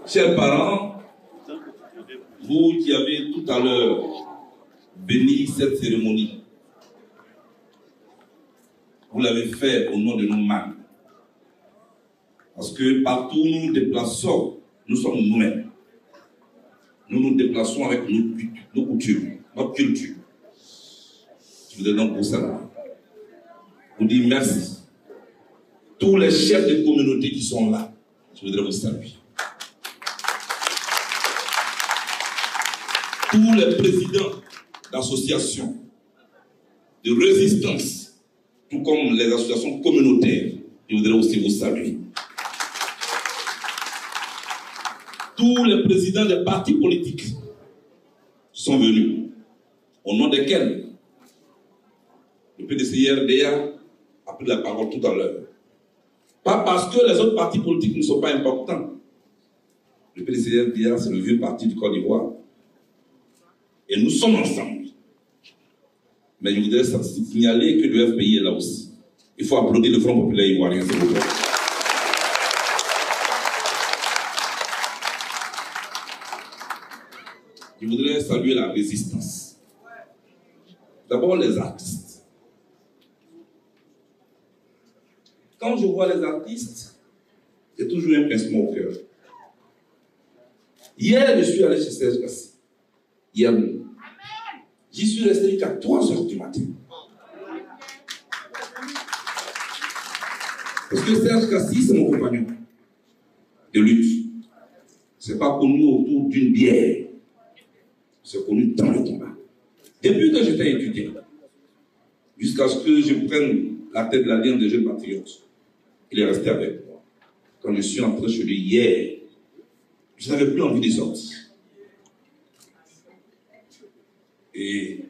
Chers parents, vous qui avez tout à l'heure béni cette cérémonie, vous l'avez fait au nom de nos mains. Parce que partout où nous nous déplaçons, nous sommes nous-mêmes. Nous nous déplaçons avec nos coutumes, notre culture. Je voudrais donc pour ça vous dire merci. Tous les chefs de communauté qui sont là, je voudrais vous saluer. Tous les présidents d'associations, de résistance, tout comme les associations communautaires, je voudrais aussi vous saluer. Tous les présidents des partis politiques sont venus, au nom desquels le PDCI-RDA a pris la parole tout à l'heure. Pas parce que les autres partis politiques ne sont pas importants. Le PDCI-RDA, c'est le vieux parti du Côte d'Ivoire. Et nous sommes ensemble. Mais je voudrais signaler que le FPI est là aussi. Il faut applaudir le Front populaire ivoirien, s'il vous plaît. Je voudrais saluer la résistance. D'abord les artistes. Quand je vois les artistes, j'ai toujours un pincement au cœur. Hier, je suis allé chez Serge Kassi. Hier, j'y suis resté jusqu'à 3 h du matin. Parce que Serge Kassi, c'est mon compagnon de lutte. Ce n'est pas connu autour d'une bière. C'est connu dans le combat. Depuis que j'étais étudiant, jusqu'à ce que je prenne la tête de l'Alliance des jeunes patriotes, il est resté avec moi. Quand je suis entré chez lui hier, je n'avais plus envie de sortir. Et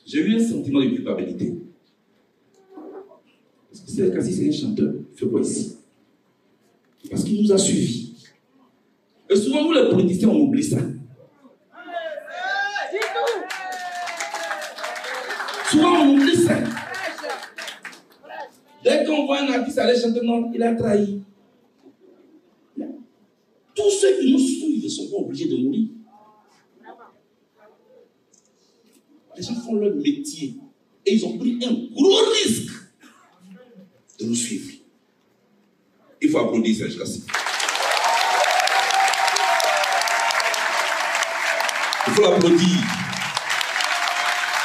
j'ai eu un sentiment de culpabilité. Parce que Serge Kassi, c'est un chanteur. Il fait quoi ici? Parce qu'il nous a suivis. Et souvent, nous les politiciens, on oublie ça. Souvent, on oublie ça. Dès qu'on voit un artiste aller chanter, non, il a trahi. Tous ceux qui nous suivent ne sont pas obligés de mourir. Les gens font leur métier et ils ont pris un gros risque de nous suivre. Il faut applaudir Serge Kassi. Il faut l'applaudir.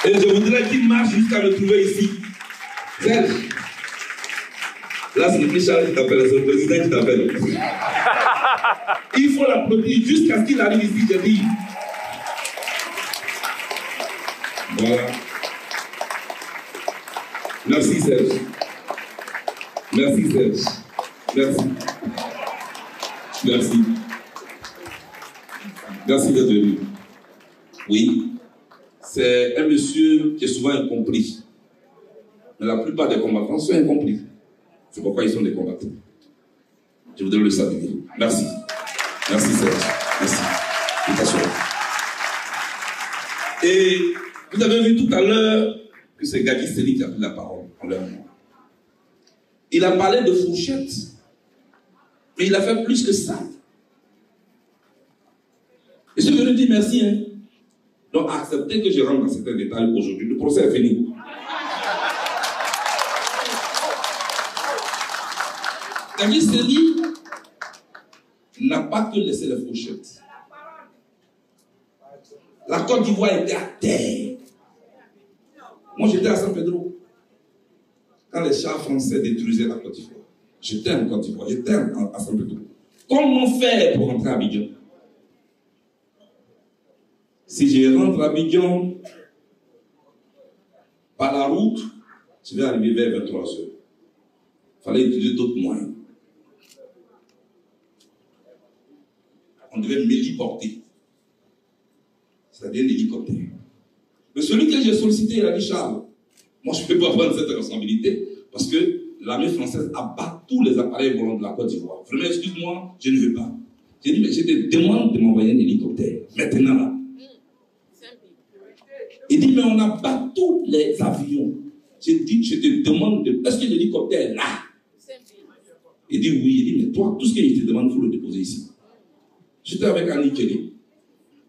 Et je voudrais qu'il marche jusqu'à me trouver ici. Serge. Là, c'est le Michel qui t'appelle, c'est le président qui t'appelle. Il faut l'applaudir jusqu'à ce qu'il arrive ici, je dis. Voilà. Merci Serge. Merci Serge. Merci. Merci. Merci d'être venu. Oui. C'est un monsieur qui est souvent incompris. Mais la plupart des combattants sont incompris. C'est pourquoi ils sont des combattants. Je voudrais le saluer. Merci. Merci Serge. Merci. Et vous avez vu tout à l'heure que c'est Gadi Seli qui a pris la parole en leur nom. Il a parlé de fourchette. Mais il a fait plus que ça. Et je suis venu dire merci. Hein. Donc acceptez que je rentre dans certains détails aujourd'hui. Le procès est fini. Gadi Seli n'a pas que laissé les fourchettes. La Côte d'Ivoire était à terre. Moi j'étais à San Pedro. Quand les chars français détruisaient la Côte d'Ivoire. J'étais en Côte d'Ivoire, j'étais à San Pedro. Comment faire pour rentrer à Abidjan? Si je rentre à Abidjan par la route, je vais arriver vers 23 h. Il fallait utiliser d'autres moyens. On devait m'héliporter. C'est-à-dire l'hélicoptère. Mais celui que j'ai sollicité, il a dit Charles, moi je ne peux pas prendre cette responsabilité parce que l'armée française abat tous les appareils volants de la Côte d'Ivoire. Vraiment, excuse-moi, je ne veux pas. J'ai dit, mais je te demande de m'envoyer un hélicoptère. Maintenant là. Il dit, mais on abat tous les avions. J'ai dit, je te demande de. Est-ce que l'hélicoptère est là? Il dit oui. Il dit, mais toi, tout ce que je te demande, il faut le déposer ici. J'étais avec Annie Kelly,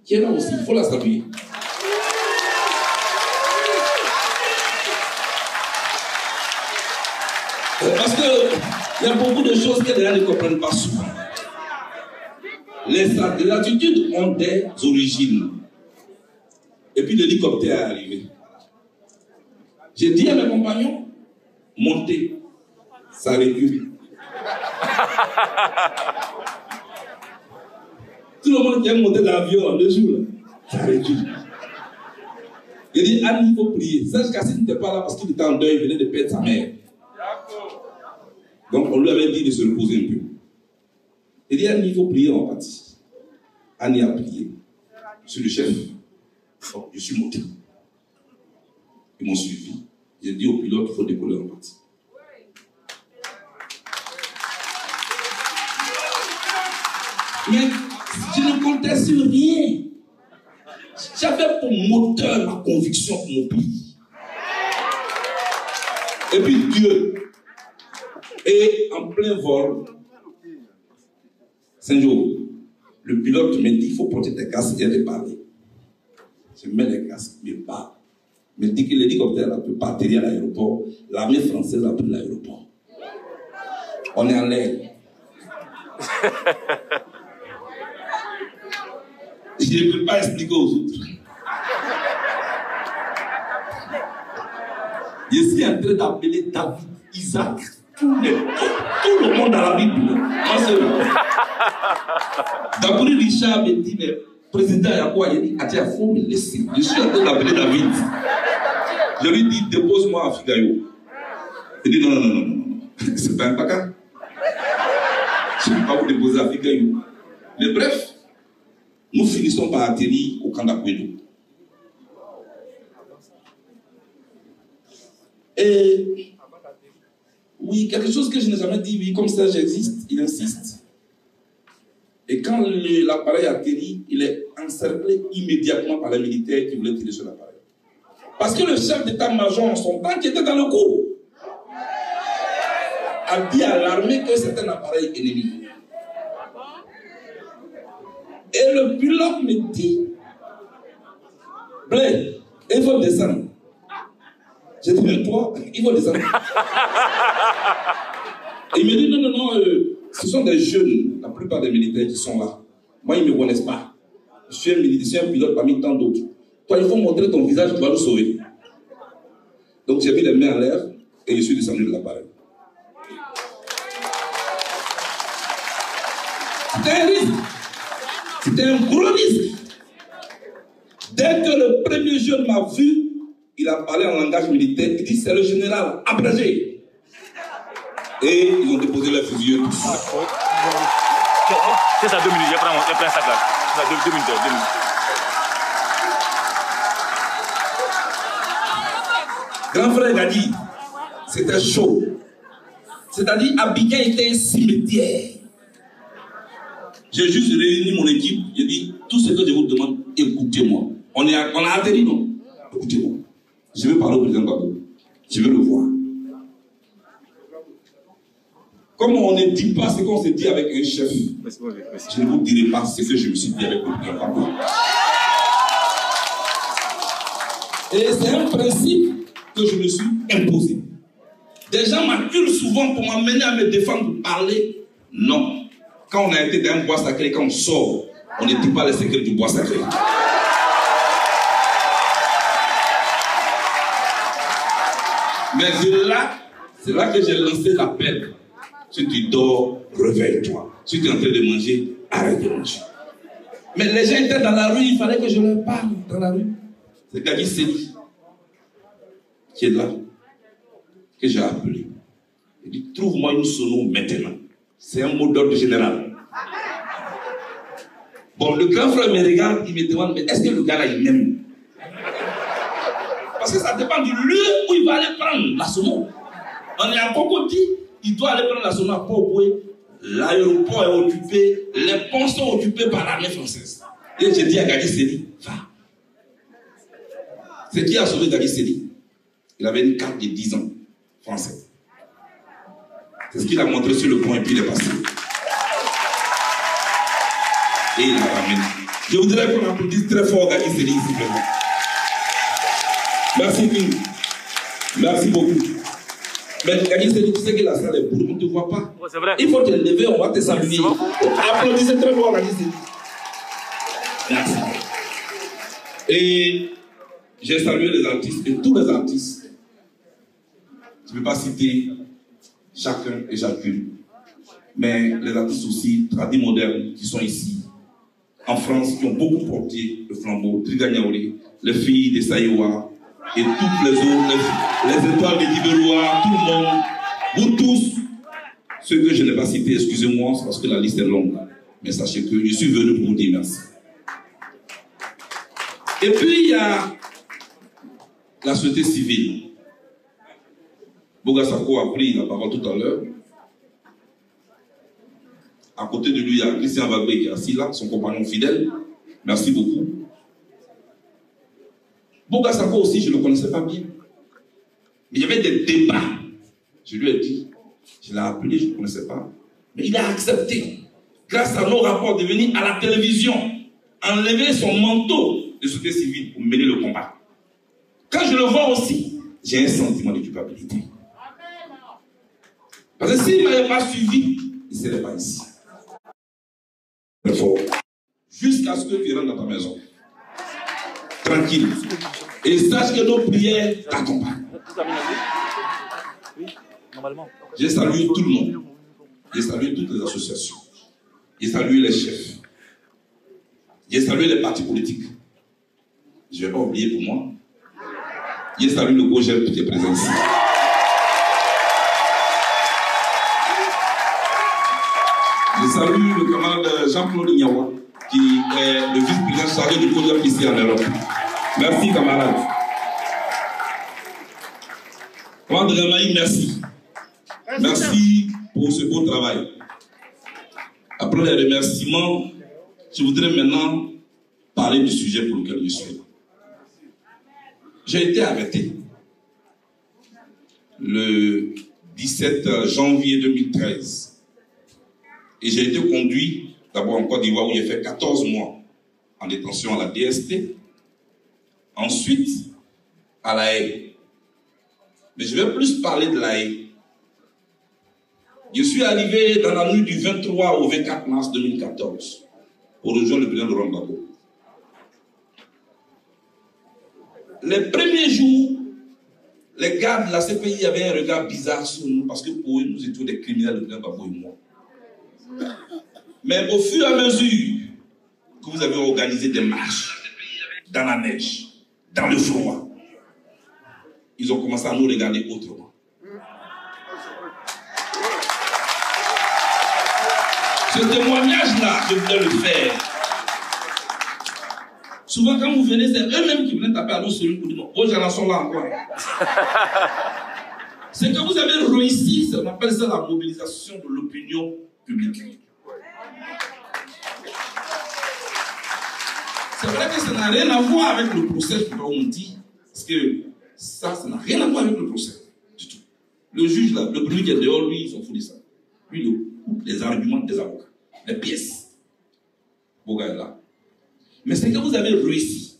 qui est là aussi, il faut la saluer. Parce qu'il y a beaucoup de choses que les gens ne comprennent pas souvent. Les attitudes ont des origines. Et puis l'hélicoptère est arrivé. J'ai dit à mes compagnons, montez, ça recule. Tout le monde qui aime monter dans l'avion en 2 jours, ça recule. J'ai dit, Anne, il faut prier. Serge Kassi n'était pas là parce qu'il était en deuil, il venait de perdre sa mère. Donc on lui avait dit de se reposer un peu. Il dit, Annie, il faut prier en partie. Annie a prié. Je suis le chef. Donc, je suis monté. Ils m'ont suivi. J'ai dit au pilote qu'il faut décoller en partie. Mais je ne comptais sur rien. J'avais pour moteur ma conviction pour mon pays. Et puis Dieu. Et en plein vol, 5 jours, le pilote me dit, il faut porter tes casques et aller parler. Je mets les casques, mais pas. Il me dit que l'hélicoptère ne peut pas atterrir à l'aéroport. L'armée française a pris l'aéroport. On est en l'air. Je ne peux pas expliquer aux autres. Je suis en train d'appeler David, Isaac, tout le monde dans la Bible. Moi, c'est D'abord, Richard me dit, mais président, il y a quoi? Il dit, il faut me laisser. Je suis en train d'appeler David. Je lui dis, dépose-moi à Figayo. Il dit, non. C'est pas un paca. Je ne peux pas vous déposer à Figayo. Mais bref, nous finissons par atterrir au camp d'Akwedo. Et oui, quelque chose que je n'ai jamais dit, oui, comme ça j'existe, il insiste. Et quand l'appareil atterrit, il est encerclé immédiatement par les militaires qui voulaient tirer sur l'appareil. Parce que le chef d'état-major en son temps, qui était dans le coup, a dit à l'armée que c'était un appareil ennemi. Et le pilote me dit, Blaise, il faut descendre. J'ai dit, mais toi, il faut descendre. Et il me dit, non, ce sont des jeunes, la plupart des militaires qui sont là. Moi, ils ne me connaissent pas. Je suis un militaire, je suis un pilote parmi tant d'autres. Toi, il faut montrer ton visage, tu vas nous sauver. Donc, j'ai mis les mains en l'air et je suis descendu de l'appareil. C'était un risque. C'était un gros risque. Dès que le premier jeune m'a vu, il a parlé en langage militaire, il dit c'est le général abrégé. Et ils ont déposé leurs fusils tous. C'est ça, 2 minutes, il y a plein sac là. C'est ça, 2 minutes. Grand frère Gadi, c'était chaud. C'est-à-dire, Abidjan était un cimetière. J'ai juste réuni mon équipe, j'ai dit, tout ce que je vous demande, écoutez-moi. On a atterri, non? Écoutez-moi. Je vais parler au président Gbagbo. Je veux le voir. Comme on ne dit pas ce qu'on se dit avec un chef, je ne vous dirai pas ce que je me suis dit avec le président Gbagbo. Et c'est un principe que je me suis imposé. Des gens m'acculent souvent pour m'amener à me défendre, pour parler. Non. Quand on a été dans un bois sacré, quand on sort, on ne dit pas les secrets du bois sacré. Mais c'est là que j'ai lancé l'appel. Si tu dors, réveille-toi. Si tu es en train de manger, arrête de manger. Mais les gens étaient dans la rue, il fallait que je leur parle dans la rue. C'est Gadi Seli qui est là, que j'ai appelé. Il dit, trouve-moi une sono maintenant. C'est un mot d'ordre général. Bon, le grand frère me regarde, il me demande, mais est-ce que le gars là, il m'aime? Parce que ça dépend du lieu où il va aller prendre la sono. On est à Cocody, il doit aller prendre la sono à Port-Boué. L'aéroport est occupé, les ponts sont occupés par l'armée française. Et j'ai dit à Gadi Seli, va. C'est qui a sauvé Gadi Seli? Il avait une carte de 10 ans, français. C'est ce qu'il a montré sur le pont et puis il est passé. Et il l'a ramené. Je voudrais qu'on applaudisse très fort Gagny Sely, s'il vous plaît. Merci, King. Merci beaucoup. Mais Gagny Sely, tu sais que la salle est bourre, on ne te voit pas. Ouais, c'est vrai. Il faut te lever, on va te saluer. Applaudissez très fort Gagny Sely. Merci. Et j'ai salué les artistes et tous les artistes. Je ne vais pas citer chacun et chacune, mais les artistes aussi tradis modernes qui sont ici, en France, qui ont beaucoup porté le flambeau, Trigagnaouri, les filles des Saïwa et toutes les autres, les étoiles des Dibérois, tout le monde, vous tous, ceux que je n'ai pas cités, excusez-moi, parce que la liste est longue, mais sachez que je suis venu pour vous dire merci. Et puis il y a la société civile. Boga Sako a pris la parole tout à l'heure. À côté de lui, il y a Christian Wagbe qui est assis là, son compagnon fidèle. Merci beaucoup. Boga Sako aussi, je ne le connaissais pas bien. Mais il y avait des débats. Je lui ai dit, je l'ai appelé, je ne le connaissais pas. Mais il a accepté, grâce à nos rapports, de venir à la télévision, enlever son manteau de société civile pour mener le combat. Quand je le vois aussi, j'ai un sentiment de culpabilité. Parce que s'il ne m'avait pas suivi, il ne serait pas ici. Jusqu'à ce que tu rentres dans ta maison. Tranquille. Et sache que nos prières t'accompagnent. J'ai salué tout le monde. J'ai salué toutes les associations. J'ai salué les chefs. J'ai salué les partis politiques. Je ne vais pas oublier pour moi. J'ai salué le Gogel qui est présent ici. Je salue le camarade Jean-Claude Niawa, qui est le vice-président chargé du Gogel ici en Europe. Merci, camarade. Camarade Ramaï, merci. Merci pour ce beau travail. Après les remerciements, je voudrais maintenant parler du sujet pour lequel je suis là. J'ai été arrêté le 17 janvier 2013 et j'ai été conduit d'abord en Côte d'Ivoire où j'ai fait 14 mois en détention à la DST, ensuite à La Haye. Mais je vais plus parler de La Haye. Je suis arrivé dans la nuit du 23 au 24 mars 2014 pour rejoindre le président Laurent Gbagbo. Les premiers jours, les gars de la CPI avaient un regard bizarre sur nous parce que pour eux, nous étions des criminels, le président Gbagbo et moi. Mais au fur et à mesure que vous avez organisé des marches dans la neige, dans le froid, ils ont commencé à nous regarder autrement. Ce témoignage-là, je voulais le faire. Souvent, quand vous venez, c'est eux-mêmes qui viennent taper à nos cellules pour dire, vos gens sont là encore. C'est que vous avez réussi, on appelle ça la mobilisation de l'opinion publique. C'est vrai que ça n'a rien à voir avec le procès, on dit, parce que ça n'a rien à voir avec le procès, du tout. Le juge, là, le premier qui est dehors, lui, il s'en fout de ça. Lui, il coupe les arguments des avocats, les pièces. Beau gars là. Mais c'est que vous avez réussi.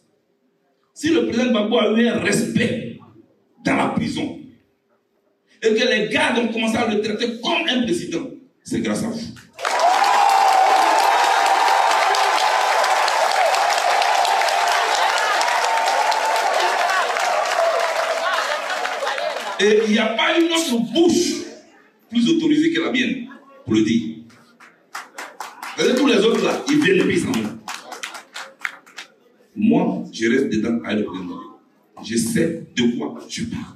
Si le président Gbagbo a eu un respect dans la prison et que les gardes ont commencé à le traiter comme un président, c'est grâce à vous. Et il n'y a pas une autre bouche plus autorisée que la mienne pour le dire. Parce que tous les autres là, ils viennent de pays sans moi. Moi, je reste dedans à le président. Je sais de quoi je parle.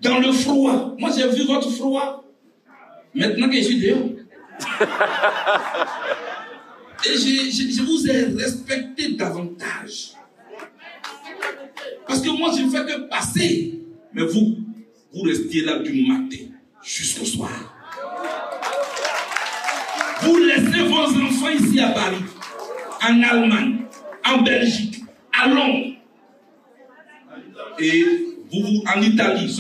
Dans le froid, moi j'ai vu votre froid. Maintenant que je suis dehors. Et je vous ai respecté davantage. Parce que moi je ne fais que passer. Mais vous restiez là du matin jusqu'au soir. Vous laissez vos enfants ici à Paris, en Allemagne, en Belgique, à Londres, et vous en Italie,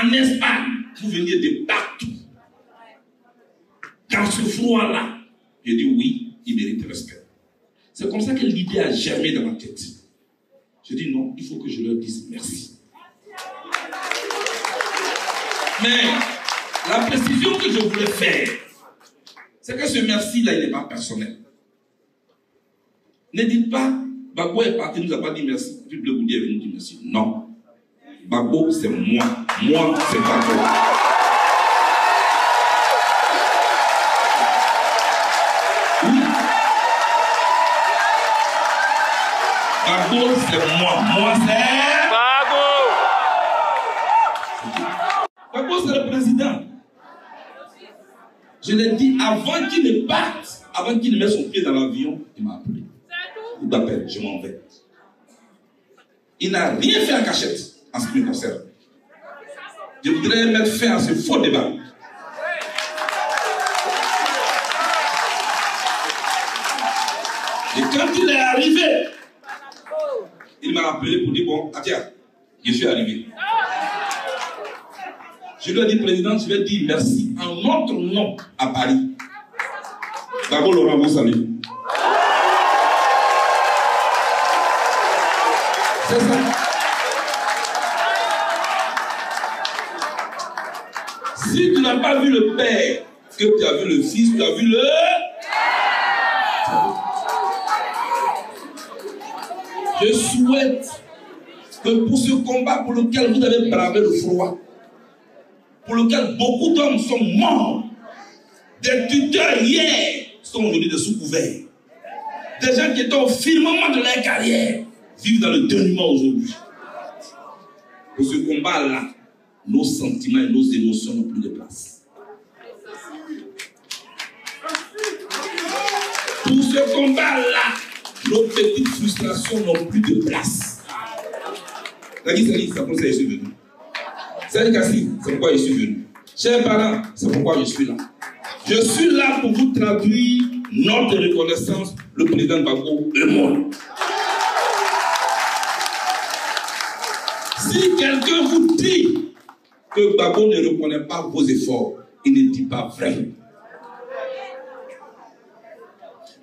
en Espagne, vous veniez de partout. Quand dans ce froid-là, j'ai dit oui, il mérite respect. C'est comme ça que l'idée a germé dans ma tête. Je dis non, il faut que je leur dise merci. Mais la précision que je voulais faire, c'est que ce merci-là, il n'est pas personnel. Ne dites pas, Gbagbo est parti, nous a pas dit merci, puis Bleu Goudi est venu dire merci. Non. Gbagbo, c'est moi. Moi, c'est Gbagbo. Oui. Gbagbo, c'est moi. Moi, c'est... Gbagbo, c'est le président. Je l'ai dit avant qu'il ne parte, avant qu'il ne mette son pied dans l'avion, il m'a appelé. Il m'appelle, je m'en vais. Il n'a rien fait en cachette en ce qui me concerne. Je voudrais mettre fin à ce faux débat. Et quand il est arrivé, il m'a appelé pour dire, bon, Atia, je suis arrivé. Je lui ai dit, président, je vais dire merci en notre nom à Paris. D'abord, Laurent, vous saluez. C'est ça. Si tu n'as pas vu le Père, que tu as vu le Fils, tu as vu le... Je souhaite que pour ce combat pour lequel vous avez bravé le froid, pour lequel beaucoup d'hommes sont morts, des tuteurs hier sont venus de sous-couvert, des gens qui étaient au firmament de leur carrière vivent dans le dénuement aujourd'hui. Pour ce combat-là, nos sentiments et nos émotions n'ont plus de place. Pour ce combat-là, nos petites frustrations n'ont plus de place. C'est pourquoi je suis venu. C'est pourquoi je suis venu. Chers parents, c'est pourquoi je suis là. Je suis là pour vous traduire notre reconnaissance, le président Gbagbo et moi. Si quelqu'un vous dit que Gbagbo ne reconnaît pas vos efforts, il ne dit pas vrai.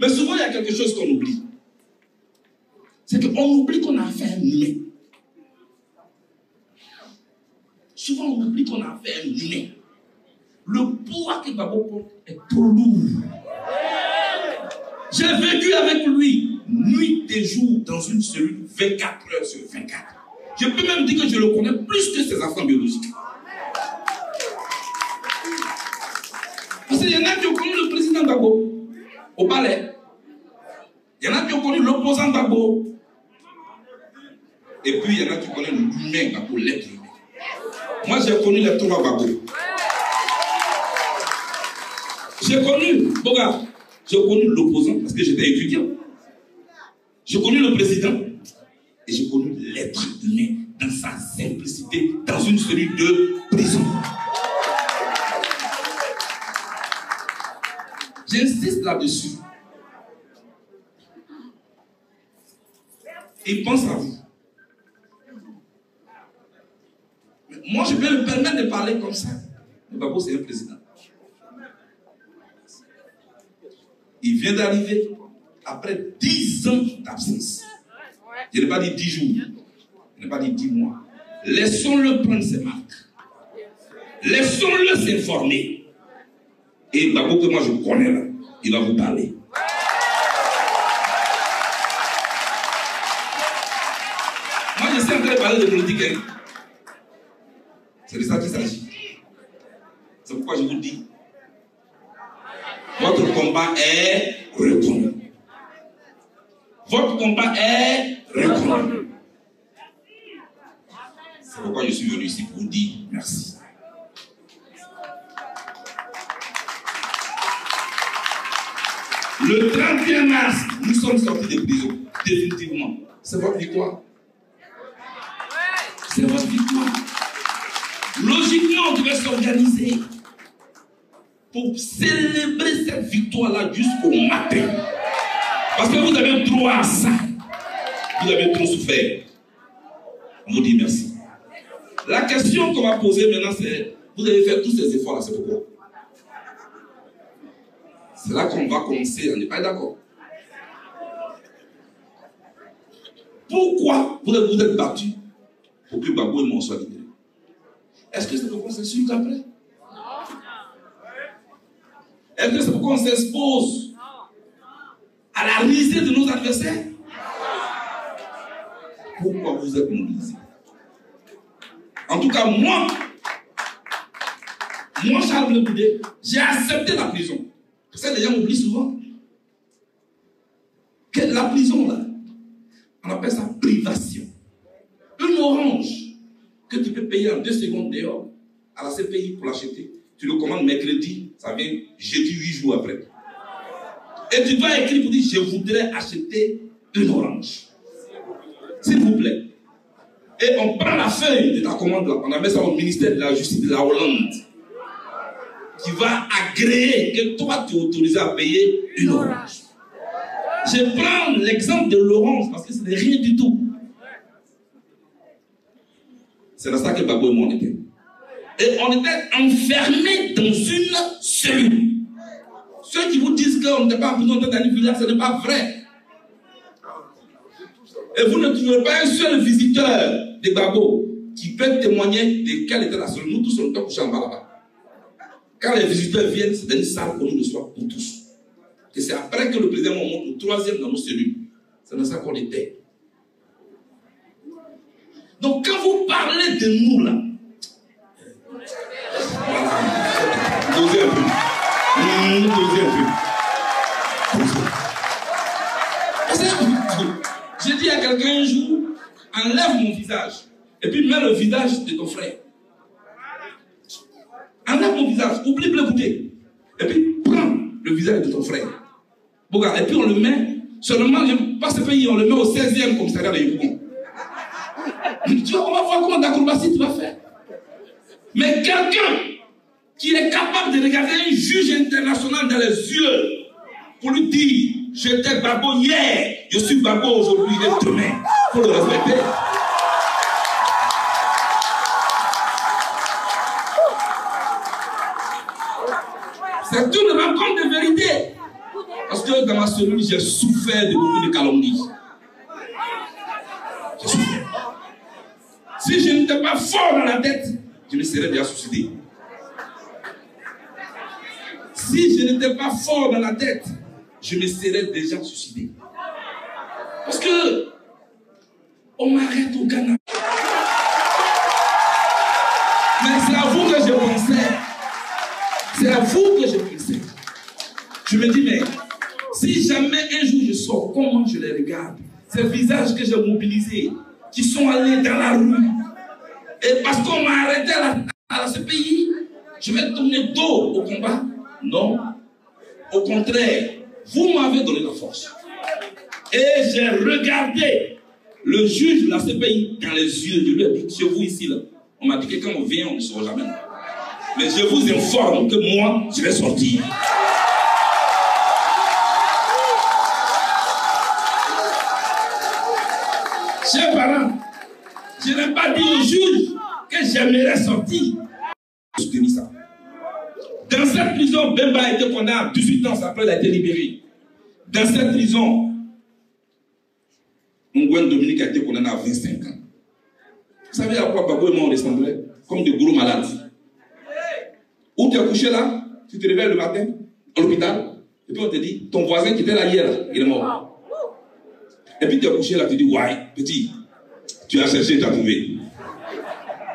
Mais souvent, il y a quelque chose qu'on oublie. C'est qu'on oublie qu'on a affaire à un humain. Souvent, on oublie qu'on a affaire à un humain. Le poids que Gbagbo porte est trop lourd. J'ai vécu avec lui, nuit et jour, dans une cellule 24 heures sur 24. Je peux même dire que je le connais plus que ses enfants biologiques. Parce qu'il y en a qui ont connu le président Gbagbo au palais. Il y en a qui ont connu l'opposant Gbagbo. Et puis il y en a qui connaissent l'humain Gbagbo, l'être humain. Moi j'ai connu les trois Gbagbo. J'ai connu, Boga, j'ai connu l'opposant parce que j'étais étudiant. J'ai connu le président. Et j'ai connu l'être humain dans sa simplicité, dans une cellule de prison. J'insiste là-dessus. Il pense à vous. Mais moi, je peux me permettre de parler comme ça. Mais Gbagbo, c'est un président. Il vient d'arriver après 10 ans d'absence. Je n'ai pas dit 10 jours. Je n'ai pas dit 10 mois. Laissons-le prendre ses marques. Laissons-le s'informer. Et Gbagbo que moi je connais là, il va vous parler. Moi je suis en train de parler de politique. Hein. C'est de ça qu'il s'agit. C'est pourquoi je vous dis, votre combat est reconnu. Votre combat est reconnu. C'est pourquoi je suis venu ici pour vous dire merci. Le 31 mars, nous sommes sortis de prison, définitivement. C'est votre victoire. C'est votre victoire. Logiquement, on devait s'organiser pour célébrer cette victoire-là jusqu'au matin. Parce que vous avez droit à ça. Vous avez trop souffert. On vous dit merci. La question qu'on va poser maintenant, c'est, vous avez fait tous ces efforts-là, c'est pourquoi? C'est là qu'on va commencer à ne pas être d'accord. Pourquoi vous êtes battu pour que Gbagbo et moi soient libérés? Est-ce que c'est pourquoi on s'insulte après? Est-ce que c'est pourquoi on s'expose à la risée de nos adversaires? Pourquoi vous êtes mobilisés? En tout cas, moi, Charles Blé Goudé, j'ai accepté la prison. Ça, les gens oublient souvent. Que la prison, là, on appelle ça privation. Une orange que tu peux payer en 2 secondes dehors à la CPI pour l'acheter. Tu le commandes mercredi, ça vient jeudi 8 jours après. Et tu dois écrire pour dire je voudrais acheter une orange. S'il vous plaît. Et on prend la feuille de ta commande là, on met ça au ministère de la Justice de la Hollande, qui va agréer que toi tu es autorisé à payer une orange. Je prends l'exemple de l'orange parce que ce n'est rien du tout. C'est dans ça que Gbagbo et moi on était. Et on était enfermés dans une cellule. Ceux qui vous disent qu'on n'était pas en prison dans un village, ce n'est pas vrai. Et vous ne trouverez pas un seul visiteur de Gbagbo qui peut témoigner de quelle était la cellule. Nous tous on était couchés en bas là-bas. Quand les visiteurs viennent, c'est dans une salle qu'on nous reçoit pour tous. Et c'est après que le président monte au 3e dans nos cellules. C'est dans ça qu'on était. Donc quand vous parlez de nous là, voilà, dosez un peu. Dosez un peu. J'ai dit à quelqu'un un jour, enlève mon visage et puis mets le visage de ton frère. Enlève mon visage, oublie Blé Goudé. Et puis prends le visage de ton frère. Et puis on le met, seulement, pas ce pays, on le met au 16e commissariat de Yopougon. Tu vois, on va voir comment d'acrobatie tu vas faire. Mais quelqu'un qui est capable de regarder un juge international dans les yeux pour lui dire j'étais Gbagbo hier, je suis Gbagbo aujourd'hui et demain, il faut le respecter. C'est une rencontre de vérité. Parce que dans ma cellule, j'ai souffert de beaucoup de calomnies. J'ai souffert. Si je n'étais pas fort dans la tête, je me serais déjà suicidé. Si je n'étais pas fort dans la tête, je me serais déjà suicidé. Parce que on m'arrête au Ghana. Mais c'est à vous que je pensais. C'est à vous que je pensais. Je me dis, mais si jamais un jour je sors, comment je les regarde? Ces visages que j'ai mobilisés, qui sont allés dans la rue, et parce qu'on m'a arrêté à ce pays, je vais tourner dos au combat? Non. Au contraire, vous m'avez donné la force. Et j'ai regardé le juge de la CPI dans les yeux. Je lui ai dit, chez vous ici, là, on m'a dit que quand on vient, on ne sort jamais. Mais je vous informe que moi, je vais sortir. Chers parents, je n'ai pas dit au juge que j'aimerais sortir. Je soutenais ça. Dans cette prison, Bemba a été condamné à 18 ans, après il a été libéré. Dans cette prison, Ngwen Dominique a été condamné à 25 ans. Vous savez à quoi Gbagbo et moi on ressemblait? Comme de gros malades. Où tu es couché là, tu te réveilles le matin, à l'hôpital, et puis on te dit, ton voisin qui était là hier, il est mort. Et puis tu es couché là, tu dis, ouais, petit, tu as cherché, tu as trouvé.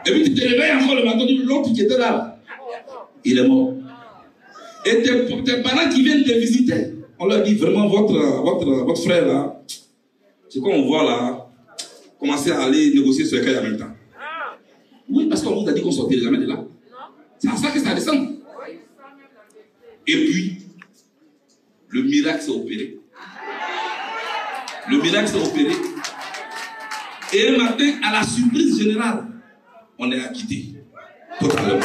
Et puis tu te réveilles encore le matin, tu dis, l'autre qui était là, il est mort. Et tes parents qui viennent te visiter, on leur dit vraiment, votre frère là, c'est quoi on voit là, commencer à aller négocier sur les cailles en même temps. Oui, parce qu'on vous a dit qu'on sortait jamais de là. C'est à ça que ça descend. Et puis, le miracle s'est opéré. Le miracle s'est opéré. Et un matin, à la surprise générale, on est acquitté. Totalement.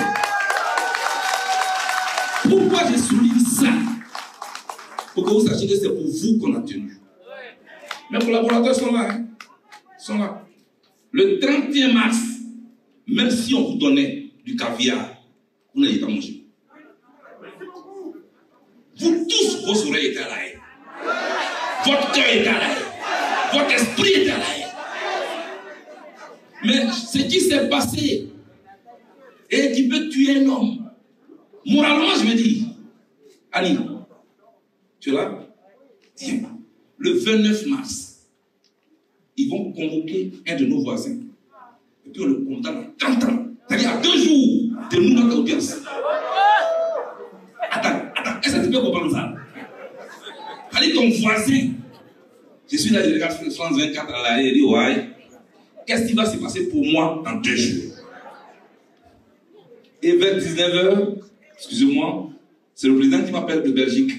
Pourquoi je souligne ça? Pour que vous sachiez que c'est pour vous qu'on a tenu. Mes collaborateurs sont là. Hein? Ils sont là. Le 31 mars, même si on vous donnait du caviar, vous n'allez pas manger. Vous tous, vos oreilles étaient à la haine. Votre cœur était à la haine. Votre esprit était à la haine. Mais ce qui s'est passé et qui peut tuer un homme, moralement, je me dis, Annie, tu es là? Tiens, le 29 mars, ils vont convoquer un de nos voisins. Et puis on le condamne à 30 ans. C'est-à-dire à 2 jours de nous notre audience. Attends, est-ce que tu peux comprendre ça? Allez, ton voisin, je suis là, je regarde France 24 à l'arrêt, et je dis, ouais, qu'est-ce qui va se passer pour moi dans 2 jours? Et vers 19h, excusez-moi, c'est le président qui m'appelle de Belgique.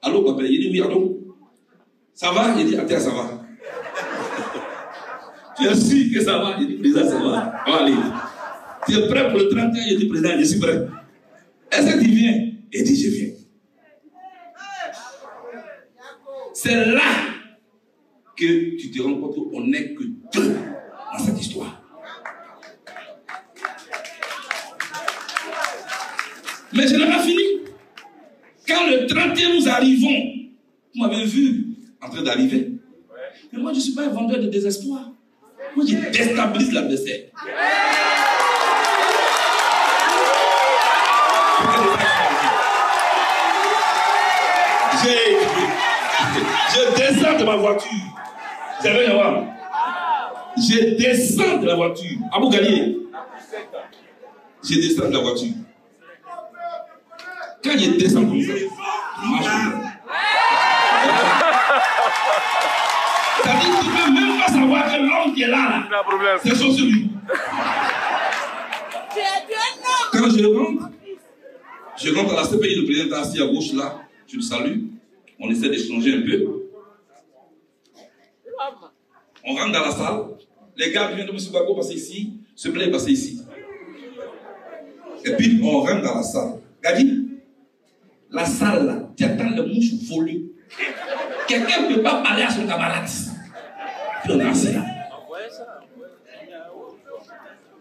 Allô, papa? Il dit oui, allô? Ça va? Il dit, attends, ça va. Tu es sûr que ça va? Il dit, président, ça va. On va aller. Tu es prêt pour le 31? Il dit, président, je suis prêt. Est-ce que tu viens? Il dit, je viens. C'est là que tu te rends compte qu'on n'est que 2 dans cette histoire. Mais je n'ai pas fini. Quand le 31 nous arrivons, vous m'avez vu en train d'arriver. Mais moi, je ne suis pas un vendeur de désespoir. Moi, je déstabilise l'adversaire. Je descends de ma voiture. Vous savez, je descends de la voiture. Abou Ghali. Je descends de la voiture. Quand je descends comme ça, je marche comme ça. C'est-à-dire que tu ne peux même pas savoir que l'homme qui est là, c'est son celui. Quand je rentre à la CPI, le président est assis à gauche là, je le salue, on essaie d'échanger un peu. On rentre dans la salle, les gars viennent de M. Bako passer ici, ce plaît passer ici. Et puis on rentre dans la salle. Gadi, la salle là, tu attends le mouche voler. Quelqu'un ne peut pas parler à son camarade. Puis on est assis là.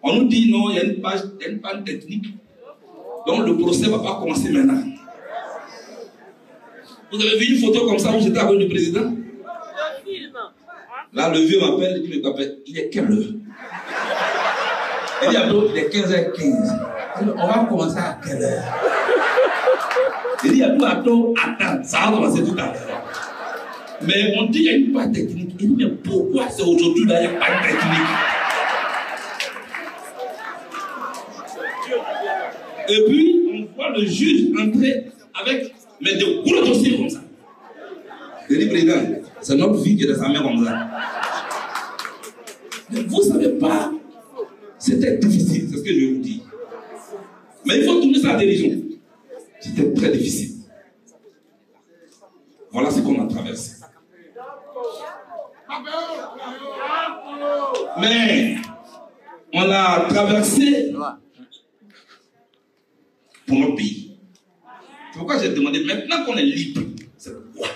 On nous dit non, il y a une panne technique. Donc le procès ne va pas commencer maintenant. Vous avez vu une photo comme ça où j'étais avec le président? Là, le vieux m'appelle, il dit, il est quelle heure? Il dit, il est 15h15. On va commencer à quelle heure? Il dit, attends, ça va commencer tout à l'heure. Mais on dit, il y a une panne technique. Il dit, mais pourquoi c'est aujourd'hui là, il n'y a pas de technique? Et puis, on voit le juge entrer avec de gros dossiers comme ça. Je dis, président, c'est notre vie qui est dans sa main comme ça. Mais vous ne savez pas, c'était difficile, c'est ce que je vous dis. Mais il faut tourner ça à dérision. C'était très difficile. Voilà ce qu'on a traversé. Mais on a traversé pour notre pays. C'est pourquoi j'ai demandé, maintenant qu'on est libre, c'est quoi?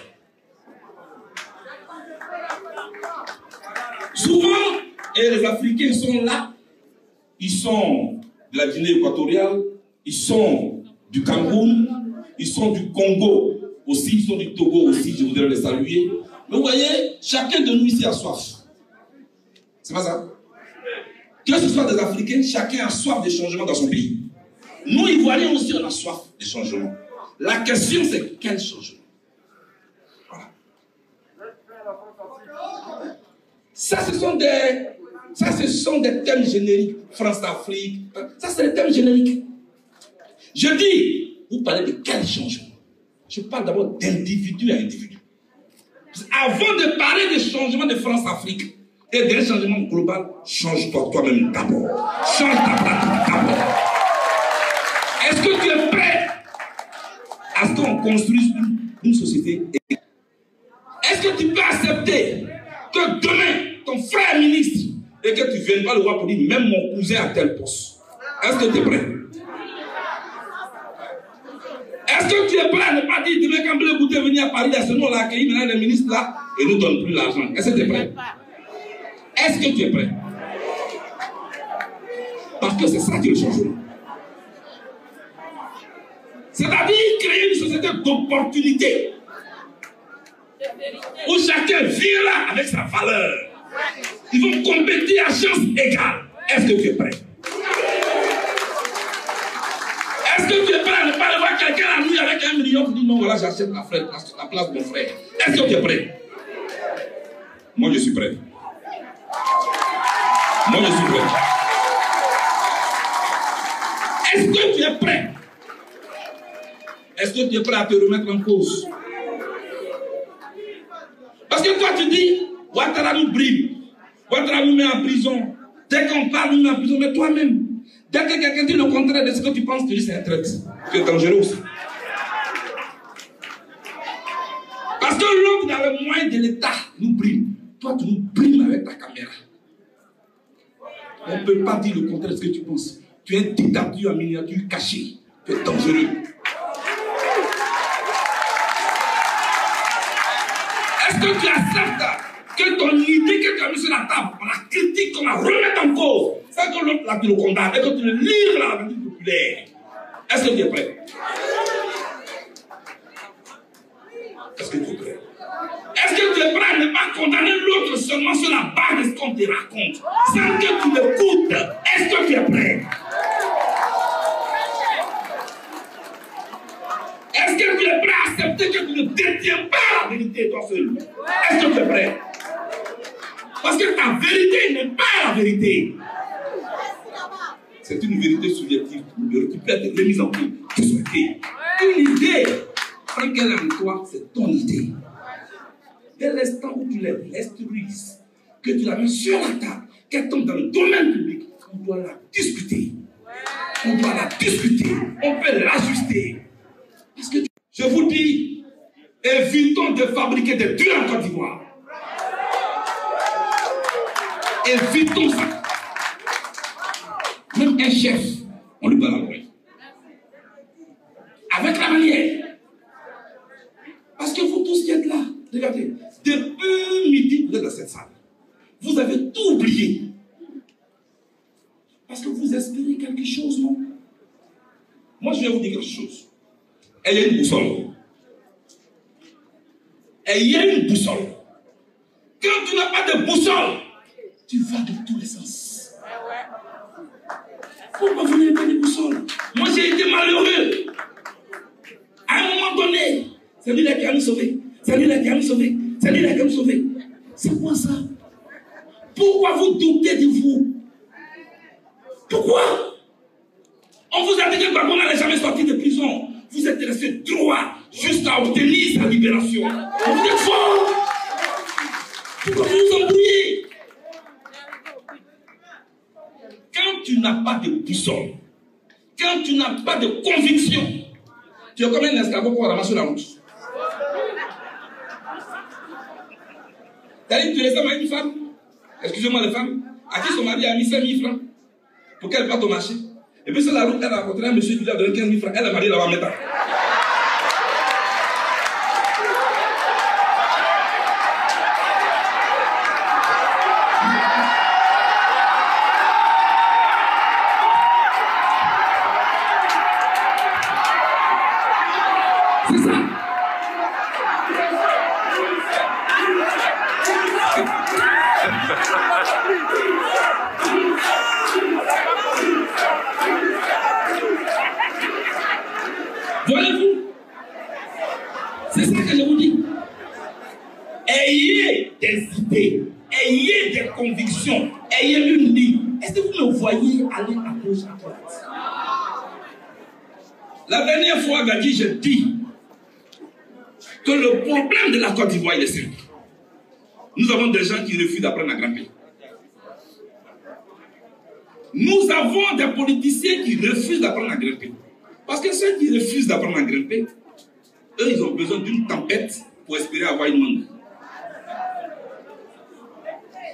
Souvent, et les Africains sont là, ils sont de la Guinée équatoriale, ils sont du Cameroun, ils sont du Congo aussi, ils sont du Togo aussi, je voudrais les saluer. Mais vous voyez, chacun de nous ici a soif. C'est pas ça? Que ce soit des Africains, chacun a soif de changement dans son pays. Nous, Ivoiriens aussi, on a soif de changement. La question, c'est quel changement? Voilà. Ça, ce sont des thèmes génériques. France-Afrique. Ça, c'est des thèmes génériques. Je dis, vous parlez de quel changement? Je parle d'abord d'individu à individu. Avant de parler de changement de France-Afrique et d'un changement global, change-toi toi-même d'abord. Change ta pratique d'abord. Est-ce que tu es prêt à ce qu'on construise une société? Est-ce que tu peux accepter que demain, ton frère ministre, et que tu ne viennes pas le voir pour dire, même mon cousin a tel poste? Est-ce que tu es prêt? Est-ce que tu es prêt à ne pas dire, demain, quand Blé Bouté est venu à Paris, à ce nom, on l'a accueilli, maintenant les ministres là, et ne nous donnent plus l'argent? Est-ce que tu es prêt? Est-ce que tu es prêt? Parce que c'est ça qui est le changement. C'est-à-dire créer une société d'opportunité. où chacun vivra avec sa valeur. Ils vont compétir à chance égale. Est-ce que tu es prêt? Est-ce que tu es prêt à ne pas voir quelqu'un la nuit avec 1 million qui dit non, voilà, j'achète la place de mon frère? Est-ce que tu es prêt? Moi, je suis prêt. Moi, je suis prêt. Est-ce que tu es prêt? Est-ce que tu es prêt à te remettre en cause? Parce que toi, tu dis, Ouattara nous brille. Ouattara nous met en prison. Dès qu'on parle, nous met en prison. Mais toi-même, dès que quelqu'un dit le contraire de ce que tu penses, tu dis c'est un traître. Tu es dangereux aussi. Parce que l'autre, dans le moyen de l'État, nous brille. Toi, tu nous brilles avec ta caméra. On ne peut pas dire le contraire de ce que tu penses. Tu es un dictature en miniature caché. Tu es dangereux. Est-ce que tu acceptes que ton idée que tu as mise sur la table, on la critique, on la remet en cause, c'est que l'autre là tu le condamnes et que tu le livres à la vie populaire? Est-ce que tu es prêt? Est-ce que tu es prêt? Est-ce que tu es prêt à ne pas condamner l'autre seulement sur la base de ce qu'on te raconte, sans que tu l'écoutes? Est-ce que tu es prêt? Est-ce que tu es prêt à accepter que tu ne détiens pas la vérité toi seul? Est-ce que tu es prêt? Parce que ta vérité n'est pas la vérité. C'est une vérité subjective qui peut être remise en cause, discutée. Une idée, tant qu'elle est en toi, c'est ton idée. Dès l'instant où tu la instruises, que tu la mets sur la table, qu'elle tombe dans le domaine public, on doit la discuter. On doit la discuter. On peut l'ajuster. Parce que je vous dis, évitons de fabriquer des tueurs en Côte d'Ivoire. Évitons ça. Même un chef, on lui parle à l'oreille. Avec la manière. Parce que vous tous qui êtes là, regardez, depuis midi, vous êtes dans cette salle. Vous avez tout oublié. Parce que vous espérez quelque chose, non? Moi, je vais vous dire quelque chose. Il y a une boussole. Il y a une boussole. Quand tu n'as pas de boussole, tu vas dans tous les sens. Pourquoi vous n'avez pas de boussole? Moi, j'ai été malheureux. À un moment donné, c'est lui-là qui a nous sauvé. C'est lui-là qui a nous sauvé. C'est lui-là qui a nous sauvé. C'est quoi ça? Pourquoi vous doutez de vous? Pourquoi? On vous a dit que Gbagbo n'allait jamais sortir de prison. Vous êtes resté droit jusqu'à obtenir sa libération. Vous êtes fort. Pourquoi vous vous embrouillez? Quand tu n'as pas de boussole, quand tu n'as pas de conviction, tu es comme un esclave pour ramasser la route. C'est-à-dire que tu laisses à une femme, excusez-moi les femmes, à qui son mari a mis 5 000 francs pour qu'elle parte au marché. Et puis sur la route, elle a rencontré un monsieur qui lui a donné 15 000 francs. Elle a marié là-bas maintenant. C'est ça. Voyez-vous? C'est ça que je vous dis. Ayez des idées, ayez des convictions, ayez une ligne. Est-ce que vous me voyez aller à gauche, à droite? La dernière fois, Gadi, j'ai dit que le problème de la Côte d'Ivoire est simple. Nous avons des gens qui refusent d'apprendre à grimper. Nous avons des politiciens qui refusent d'apprendre à grimper. Parce que ceux qui refusent d'apprendre à grimper, eux, ils ont besoin d'une tempête pour espérer avoir une mangue.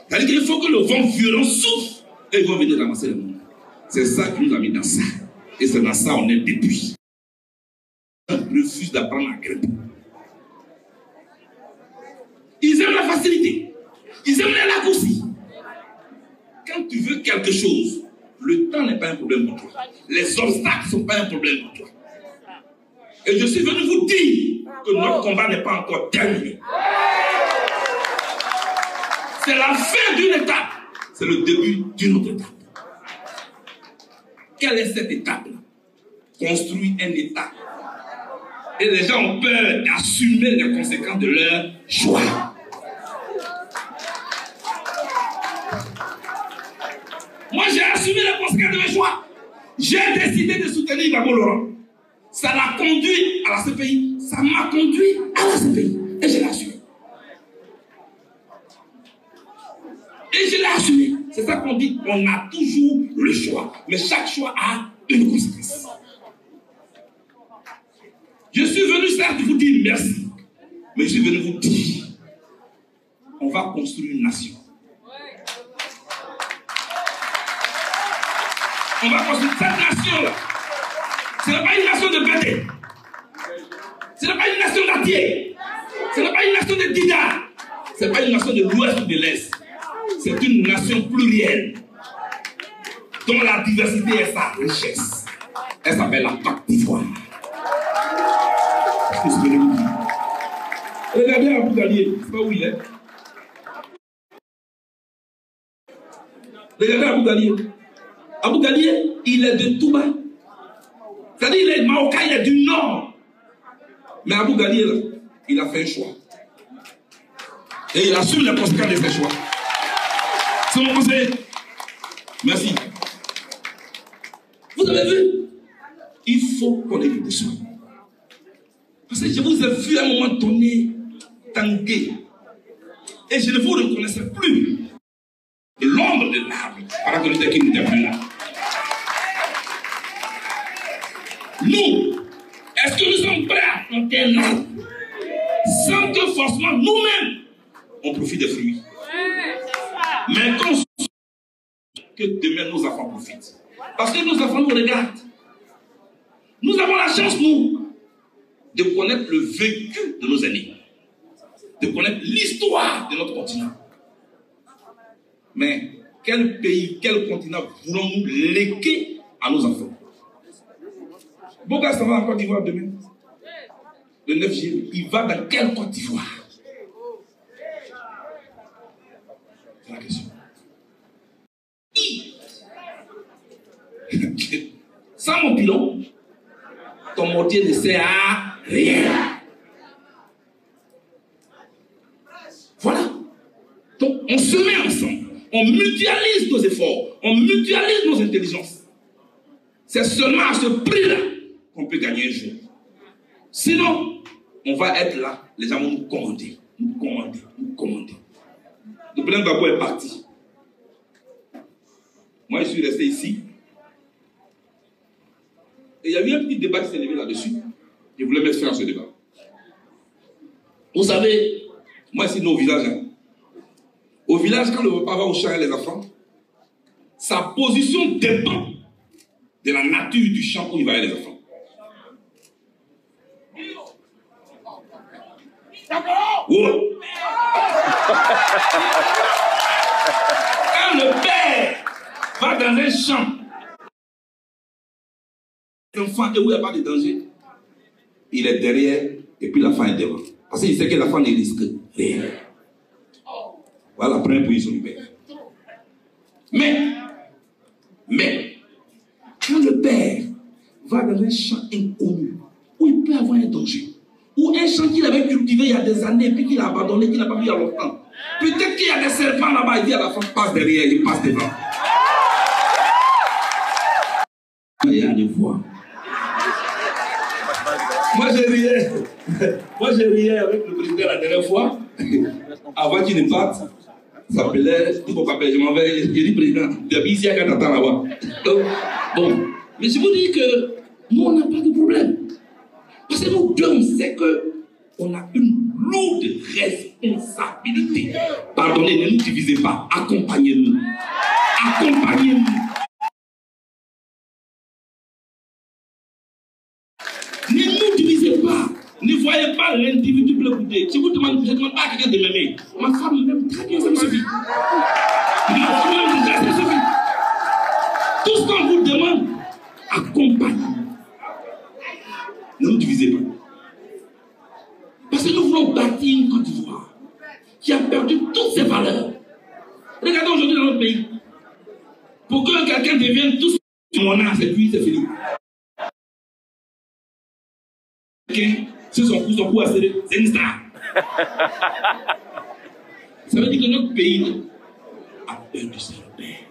C'est-à-dire qu'il faut que le vent violent souffle et ils vont venir ramasser le monde. C'est ça qui nous a mis dans ça. Et c'est dans ça qu'on est depuis. Ils refusent d'apprendre à grimper. Ils aiment la facilité. Ils aiment les raccourcis. Quand tu veux quelque chose, le temps n'est pas un problème pour toi. Les obstacles ne sont pas un problème pour toi. Et je suis venu vous dire que notre combat n'est pas encore terminé. c'est la fin d'une étape. C'est le début d'une autre étape. Quelle est cette étape-là? Construire un État. Et les gens ont peur d'assumer les conséquences de leur choix. Moi, j'ai assumé les conséquences de mes choix. J'ai décidé de soutenir Gbagbo Laurent. Ça l'a conduit à la CPI. Ça m'a conduit à la CPI. Et je l'ai assumé. Et je l'ai assumé. C'est ça qu'on dit. On a toujours le choix. Mais chaque choix a une conséquence. Je suis venu certes vous dire merci. Mais je suis venu vous dire on va construire une nation. On va construire cette nation-là. Ce n'est pas une nation de bêtés. Ce n'est pas une nation d'Atier. Ce n'est pas une nation de Dida. Ce n'est pas une nation de l'Ouest ou de l'Est. C'est une nation plurielle dont la diversité est sa richesse. Elle s'appelle la Côte d'Ivoire. Regardez Abou Gallier, c'est pas où il est. Regardez Abou Gallier. Abou Gallier, il est de Touba. C'est-à-dire il est marocain, il est du Nord. Mais Abou Gallier, là, il a fait un choix. Et il assume les conséquences de ses choix. C'est mon conseil. Merci. Vous avez vu? Il faut qu'on ait des choix. Parce que je vous ai vu à un moment donné tanguer. Et je ne vous reconnaissais plus. De l'ombre de l'arbre. Pendant que l'autre qui n'était plus là. Nous, est-ce que nous sommes prêts à planter un arbre sans que forcément nous-mêmes on profite des fruits? Mais qu'on que demain nos enfants profitent. Parce que nos enfants nous regardent. Nous avons la chance, nous, de connaître le vécu de nos aînés, de connaître l'histoire de notre continent. Mais quel pays, quel continent voulons-nous léguer à nos enfants? Boga s'en va en Côte d'Ivoire demain. Le 9 juillet, il va dans quelle Côte d'Ivoire? C'est la question. Sans mon pilon, ton mortier ne sert à rien. Voilà. Donc, on se met ensemble. On mutualise nos efforts. On mutualise nos intelligences. C'est seulement à ce prix-là qu'on peut gagner un jour. Sinon, on va être là. Les gens vont nous commander. Nous commander. Nous commander. Le président Gbagbo est parti. Moi, je suis resté ici. Et il y a eu un petit débat qui s'est levé là-dessus. Je voulais mettre fin à ce débat. Vous savez, moi, ici, nos villages. Hein. Au village, quand le papa va au champ et les enfants, sa position dépend de la nature du champ où il va avec les enfants. Oh. Quand le père va dans un champ, l'enfant, et où il n'y a pas de danger, il est derrière et puis l'enfant est devant. Parce qu'il sait que l'enfant ne risque rien. Voilà la première position du père. Mais, quand le père va dans un champ inconnu, où il peut avoir un danger, ou un champ qu'il avait cultivé il y a des années, puis qu'il a abandonné, qu'il n'a pas vu il y a longtemps, peut-être qu'il y a des serpents là-bas, il dit à la femme, passe derrière, il passe devant. Il y a des voix. Moi je riais avec le président la dernière fois, avant qu'il ne parte. Ça s'appelait, je m'en vais, je dis président, depuis ici à quand t'attends là-bas. Bon, mais je vous dis que nous on n'a pas de problème. Parce que nous deux, on sait qu'on a une lourde responsabilité. Pardonnez, ne nous divisez pas, accompagnez-nous. Accompagnez-nous. Ne nous divisez pas. Ne voyez pas l'individu bleu-coudé. Si vous demandez, je ne demande pas à quelqu'un de m'aimer. Ma femme m'aime très bien, ça me suffit. Ma femme m'aime déjà, ça me suffit. Tout ce qu'on vous demande, accompagnez-nous. Ne nous divisez pas. Parce que nous voulons bâtir une Côte d'Ivoire qui a perdu toutes ses valeurs. Regardez aujourd'hui dans notre pays. Pour que quelqu'un devienne tout ce qu'on a, c'est puis c'est fini. C'est son coup à serrer, c'est une star. Ça veut dire que notre pays a perdu ses repères.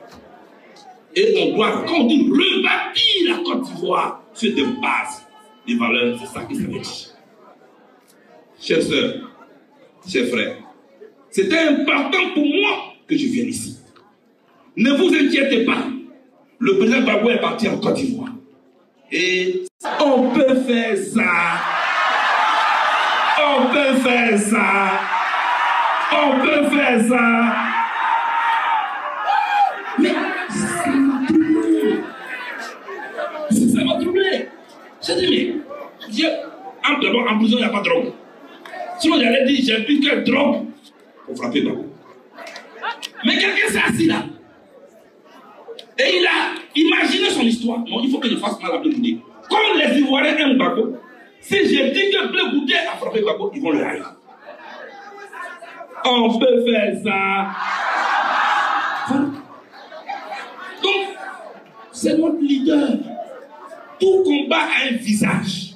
Et on doit, quand on dit rebâtir la Côte d'Ivoire sur des bases, des valeurs, c'est ça que ça veut dire. Chères sœurs, chers frères, c'était important pour moi que je vienne ici. Ne vous inquiétez pas. Le président Gbagbo est parti en Côte d'Ivoire. Et on peut faire ça. On peut faire ça. On peut faire ça. Mais ça m'a troublé. Ça m'a troublé. J'ai dit, mais d'abord, en prison, il n'y a pas de drogue. Sinon, j'allais dire, j'ai plus que drogue pour frapper Gbagbo. Mais quelqu'un s'est assis là. Et il a imaginé son histoire. Non, il faut que je fasse mal à Blé Goudé. Comme les Ivoiriens aiment Gbagbo, si je dis que Blé Goudé a frappé Gbagbo, ils vont le haïr. On peut faire ça. Donc, c'est notre leader. Tout combat a un visage.